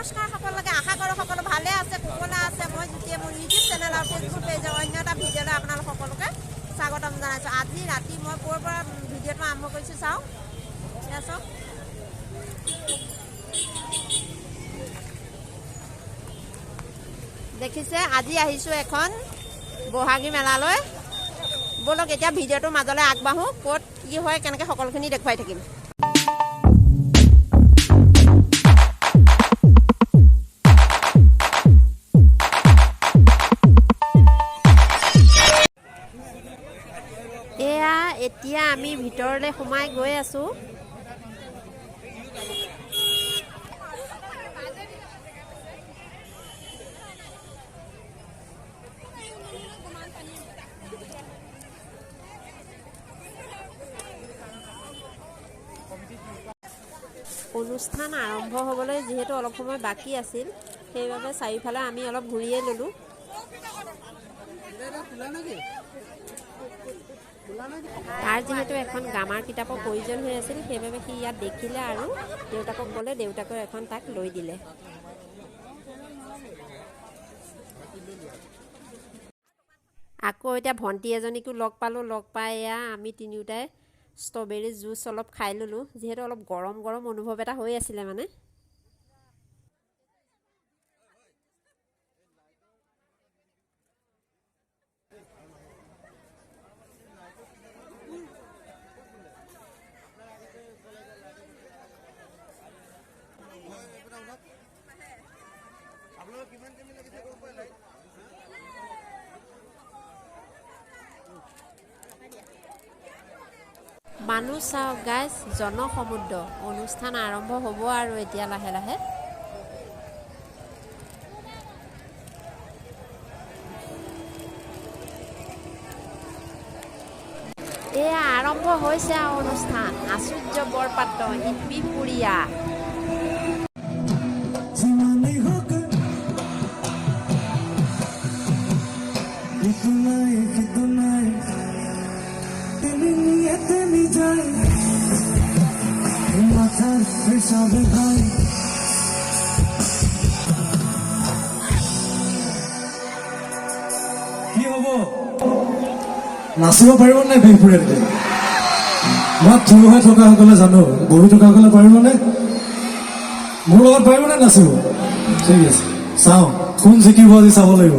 নমস্কাৰ সকলোকে আশা কৰোঁ সকলো ভালে আছে কুশলে আছে মই যেতিয়া মোৰ ইউটিউব চেনেল আৰু ফেচবুক পেজৰ অন্য এটা ভিডিঅ'লৈ আপোনালোক সকলোকে স্বাগতম জনাইছোঁ। আজি ৰাতি মই ক'ৰ পৰা ভিডিঅ'টো আৰম্ভ কৰিছোঁ চাওক এয়া চাওক। দেখিছে আজি আহিছোঁ এখন বহাগী মেলালৈ। ব'লক এতিয়া ভিডিঅ'টোৰ মাজলৈ আগবাঢ়োঁ, ক'ত কি হয় কেনেকৈ সকলোখিনি দেখুৱাই থাকিম। এয়া এতিয়া আমি ভিতৰলৈ সোমাই গৈ আছোঁ। অনুষ্ঠান আৰম্ভ হ'বলৈ যিহেতু অলপ সময় বাকী আছিল, সেইবাবে চাৰিওফালে আমি অলপ ঘূৰিয়ে ল'লোঁ। তাৰ যিহেতু এখন গ্ৰামাৰ কিতাপৰ প্ৰয়োজন হৈ আছিল, সেইবাবে সি ইয়াত দেখিলে আৰু দেউতাকক ক'লে, দেউতাকে এখন তাক লৈ দিলে। আকৌ এতিয়া ভণ্টি এজনীকো লগ পালোঁ। লগ পাই এয়া আমি তিনিওটাই ষ্ট্ৰবেৰী জুচ অলপ খাই ল'লোঁ, যিহেতু অলপ গৰম গৰম অনুভৱ এটা হৈ আছিলে মানে। মানুহ চাওক গাইজ, জনসমুদ্ৰ। অনুষ্ঠান আৰম্ভ হ'ব আৰু এতিয়া লাহে লাহে। এয়া আৰম্ভ হৈছে আৰু অনুষ্ঠান। আচুৰ্য বৰপাত্ৰ, বিহপুৰীয়া। কি হ'ব? নাচিব পাৰিব নাই বিহপুৰীয়াত? মই থিয় হৈ থকাসকলে জানো, বহি থকাসকলে পাৰিবনে? মোৰ লগত পাৰিবনে নাচিব? ঠিক আছে, চাওঁ কোন জিকিব আজি চাব লাগিব।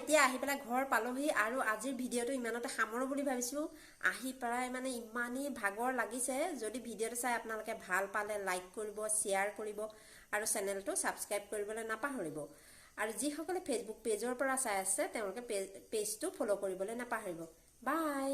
এতিয়া আহি পেলাই ঘৰ পালোহি আৰু আজিৰ ভিডিঅ'টো ইমানতে সামৰো বুলি ভাবিছোঁ। আহি প্ৰায় মানে ইমানেই ভাগৰ লাগিছে। যদি ভিডিঅ'টো চাই আপোনালোকে ভাল পালে লাইক কৰিব, শ্বেয়াৰ কৰিব আৰু চেনেলটো ছাবস্ক্ৰাইব কৰিবলৈ নাপাহৰিব। আৰু যিসকলে ফেচবুক পেজৰ পৰা চাই আছে তেওঁলোকে পেজটো ফ'ল' কৰিবলৈ নাপাহৰিব। বাই।